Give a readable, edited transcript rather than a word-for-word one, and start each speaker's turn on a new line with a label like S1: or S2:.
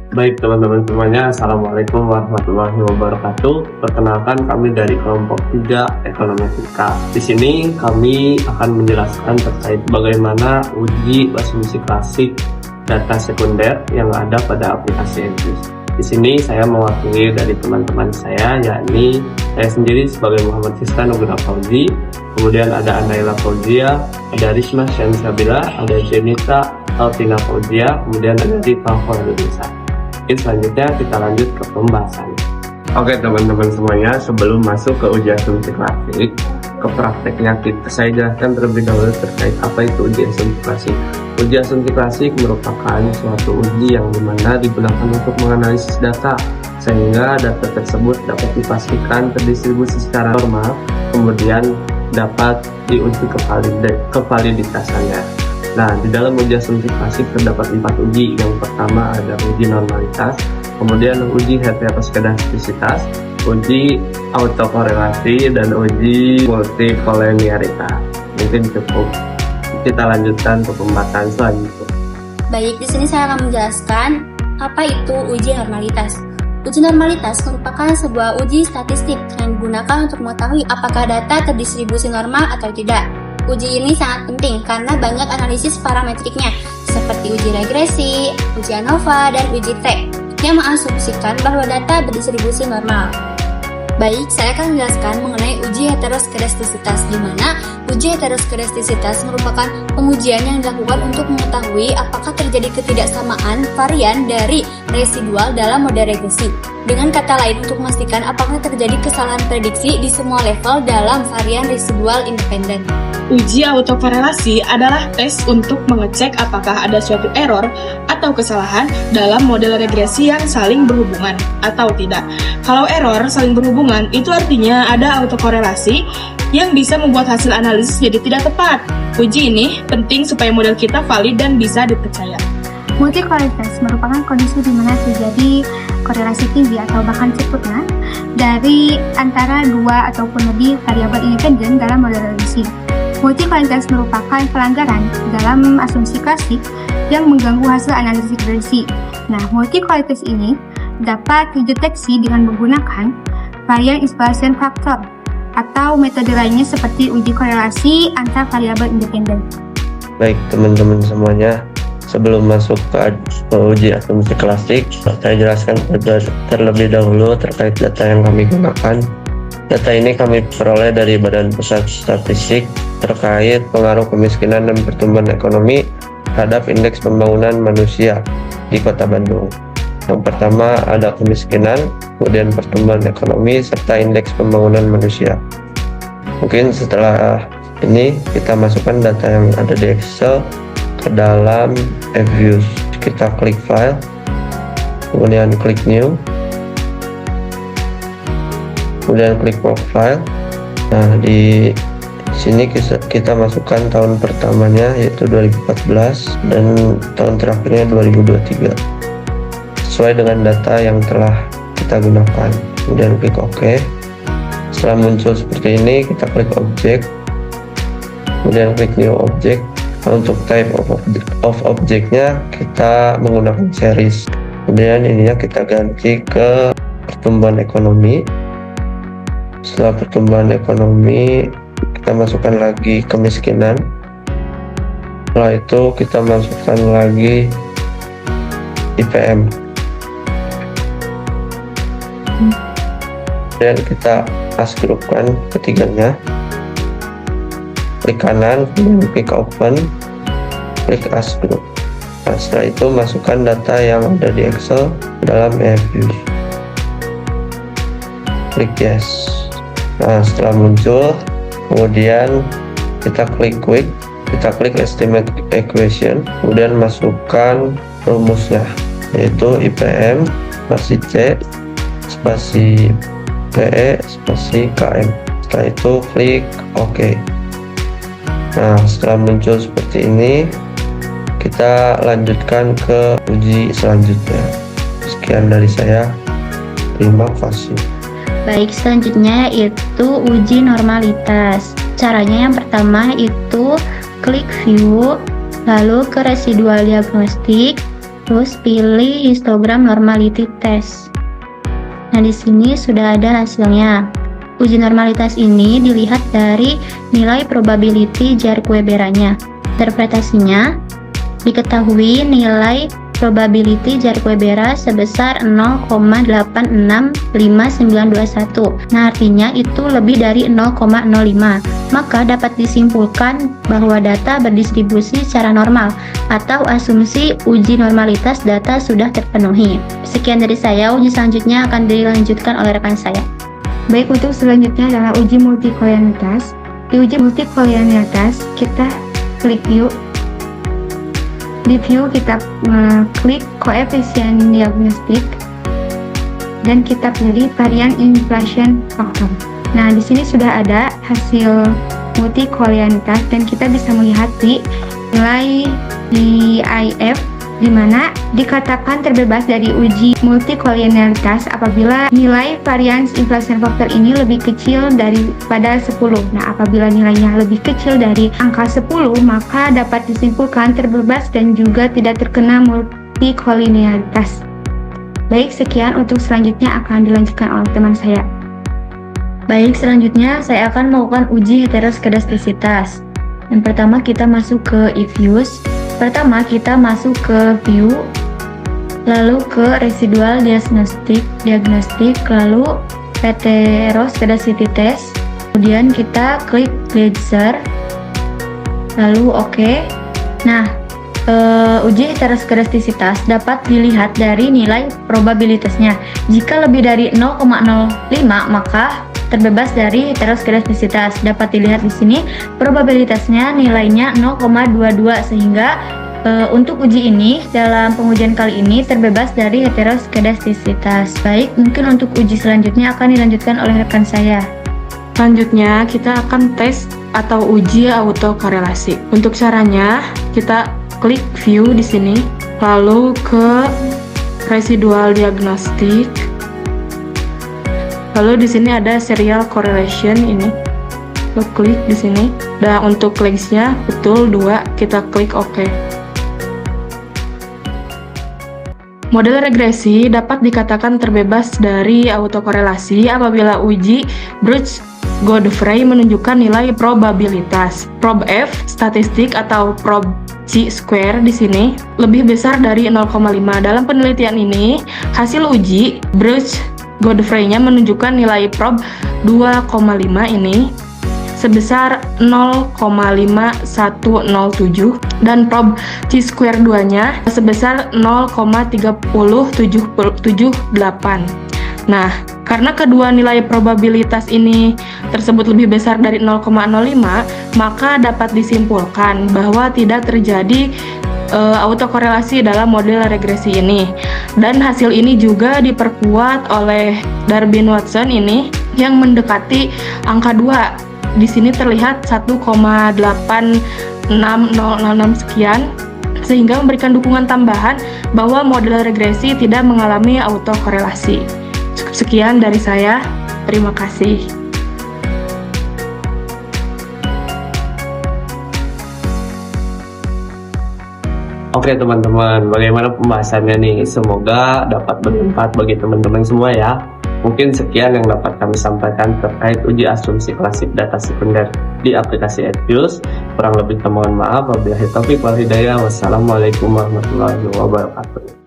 S1: Baik teman-teman semuanya, Assalamualaikum warahmatullahi wabarakatuh. Perkenalkan kami dari kelompok 3 Ekonometrika. Di sini kami akan menjelaskan terkait bagaimana uji asumsi klasik data sekunder yang ada pada aplikasi Edjus. Di sini saya mewakili dari teman-teman saya, yakni saya sendiri sebagai Muhammad Siska Nugra Fauzi, kemudian ada Anaila Fauzia, ada Risma Syamsabila, ada Jenita Altina Fauzia, kemudian ada Rifa Khairunnisa. Selanjutnya kita lanjut ke pembahasan. Oke teman-teman semuanya, sebelum masuk ke uji asumsi klasik, ke prakteknya saya jelaskan terlebih dahulu terkait apa itu uji asumsi klasik. Uji asumsi klasik merupakan suatu uji yang dimana digunakan untuk menganalisis data sehingga data tersebut dapat dipastikan terdistribusi secara normal, kemudian dapat diuji kevaliditasnya. Nah, di dalam uji asumsi klasik terdapat 4 uji. Yang pertama ada uji normalitas, kemudian uji heteroskedastisitas, uji autokorelasi, dan uji multikolenialitas. Mungkin cukup. Kita lanjutkan ke pembahasan selanjutnya.
S2: Baik, di sini saya akan menjelaskan apa itu uji normalitas. Uji normalitas merupakan sebuah uji statistik yang digunakan untuk mengetahui apakah data terdistribusi normal atau tidak. Uji ini sangat penting karena banyak analisis parametriknya, seperti uji regresi, uji ANOVA, dan uji T, yang mengasumsikan bahwa data berdistribusi normal. Baik, saya akan menjelaskan mengenai uji heteroskedastisitas, di mana uji heteroskedastisitas merupakan pengujian yang dilakukan untuk mengetahui apakah terjadi ketidaksamaan varian dari residual dalam model regresi. Dengan kata lain, untuk memastikan apakah terjadi kesalahan prediksi di semua level dalam varian residual independen.
S3: Uji autokorelasi adalah tes untuk mengecek apakah ada suatu error atau kesalahan dalam model regresi yang saling berhubungan atau tidak. Kalau error saling berhubungan, itu artinya ada autokorelasi yang bisa membuat hasil analisis jadi tidak tepat. Uji ini penting supaya model kita valid dan bisa dipercaya.
S4: Multikolenialitas merupakan kondisi di mana terjadi korelasi tinggi atau bahkan sempurna dari antara dua ataupun lebih variabel independen dalam model regresi. Multikolenialitas merupakan pelanggaran dalam asumsi klasik yang mengganggu hasil analisis regresi. Nah, multikolenialitas ini dapat dideteksi dengan menggunakan varian isolation factor atau metode lainnya seperti uji korelasi antar variabel independen.
S1: Baik teman-teman semuanya, sebelum masuk ke uji asumsi klasik, saya jelaskan terlebih dahulu terkait data yang kami gunakan. Data ini kami peroleh dari Badan Pusat Statistik terkait pengaruh kemiskinan dan pertumbuhan ekonomi terhadap indeks pembangunan manusia di Kota Bandung. Yang pertama ada kemiskinan, kemudian pertumbuhan ekonomi, serta indeks pembangunan manusia. Mungkin setelah ini kita masukkan data yang ada di Excel ke dalam Edjus. Kita klik file, kemudian klik new, kemudian klik profile. Nah, di sini kita masukkan tahun pertamanya yaitu 2014 dan tahun terakhirnya 2023 sesuai dengan data yang telah kita gunakan. Kemudian klik OK. Setelah muncul seperti ini, kita klik objek, kemudian klik new object. Untuk type of objeknya kita menggunakan series. Kemudian ininya kita ganti ke pertumbuhan ekonomi. Setelah pertumbuhan ekonomi, kita masukkan lagi kemiskinan. Setelah itu kita masukkan lagi IPM. Dan kita grupkan ketiganya. Klik kanan, kemudian klik open, klik group. Nah, setelah itu masukkan data yang ada di Excel dalam Edjus. Klik yes. Nah, setelah muncul, kemudian kita klik quick, kita klik estimate equation, kemudian masukkan rumusnya, yaitu IPM spasi C spasi PE spasi KM. Setelah itu klik OK. Nah, setelah muncul seperti ini, kita lanjutkan ke uji selanjutnya. Sekian dari saya, terima kasih.
S5: Baik, selanjutnya yaitu uji normalitas. Caranya yang pertama itu klik view, lalu ke residual diagnostik, Terus pilih histogram normality test. Nah, di sini sudah ada hasilnya. Uji normalitas ini dilihat dari nilai probability Jarick-Weberanya. Interpretasinya, diketahui nilai probability Jarick-Weber sebesar 0,865921. Nah, artinya itu lebih dari 0,05. Maka dapat disimpulkan bahwa data berdistribusi secara normal atau asumsi uji normalitas data sudah terpenuhi. Sekian dari saya, uji selanjutnya akan dilanjutkan oleh rekan saya.
S4: Baik, untuk selanjutnya adalah uji multikolinealitas. Di uji multikolinealitas, kita klik view. Di view kita klik koefisien diagnostik dan kita pilih varian inflation factor. Nah, di sini sudah ada hasil multikolinealitas dan kita bisa melihat di nilai DIF di mana dikatakan terbebas dari uji multikolinealitas apabila nilai variance inflation factor ini lebih kecil daripada 10. Nah, apabila nilainya lebih kecil dari angka 10, maka dapat disimpulkan terbebas dan juga tidak terkena multikolinealitas. Baik, sekian, untuk selanjutnya akan dilanjutkan oleh teman saya.
S5: Baik, selanjutnya saya akan melakukan uji heteroskedastisitas. Yang pertama kita masuk ke if-use. Pertama kita masuk ke view, lalu ke residual diagnostic, lalu heteroskedasticity test. Kemudian kita klik Gleiser, lalu OK. Nah, uji heteroskedastisitas dapat dilihat dari nilai probabilitasnya. Jika lebih dari 0,05 maka terbebas dari heteroskedastisitas. Dapat dilihat di sini probabilitasnya nilainya 0,22 sehingga untuk uji ini dalam pengujian kali ini terbebas dari heteroskedastisitas. Baik, mungkin untuk uji selanjutnya akan dilanjutkan oleh rekan saya.
S3: Selanjutnya kita akan tes atau uji autokorelasi. Untuk caranya kita klik view di sini, lalu ke residual diagnostic. Lalu di sini ada serial correlation ini. Kita klik di sini. Dan untuk linksnya betul 2, kita klik OK. Model regresi dapat dikatakan terbebas dari autokorelasi apabila uji Bruch-Godfrey menunjukkan nilai probabilitas prob F statistik atau prob chi-square di sini lebih besar dari 0,5. Dalam penelitian ini, hasil uji Bruch-Godfrey-nya menunjukkan nilai prob 2,5 ini sebesar 0,5107 dan prob chi-square 2-nya sebesar 0,30778. Nah, karena kedua nilai probabilitas ini tersebut lebih besar dari 0,05, maka dapat disimpulkan bahwa tidak terjadi autokorelasi dalam model regresi ini. Dan hasil ini juga diperkuat oleh Darwin-Watson ini yang mendekati angka 2. Di sini terlihat 1,86066 sekian, sehingga memberikan dukungan tambahan bahwa model regresi tidak mengalami autokorelasi. Sekian dari saya, terima kasih.
S1: Oke teman-teman, bagaimana pembahasannya nih? Semoga dapat bermanfaat bagi teman-teman semua ya. Mungkin sekian yang dapat kami sampaikan terkait uji asumsi klasik data sekunder di aplikasi if-use. Kurang lebih mohon maaf. Wabillahi taufiq wal hidayah. Wassalamualaikum warahmatullahi wabarakatuh.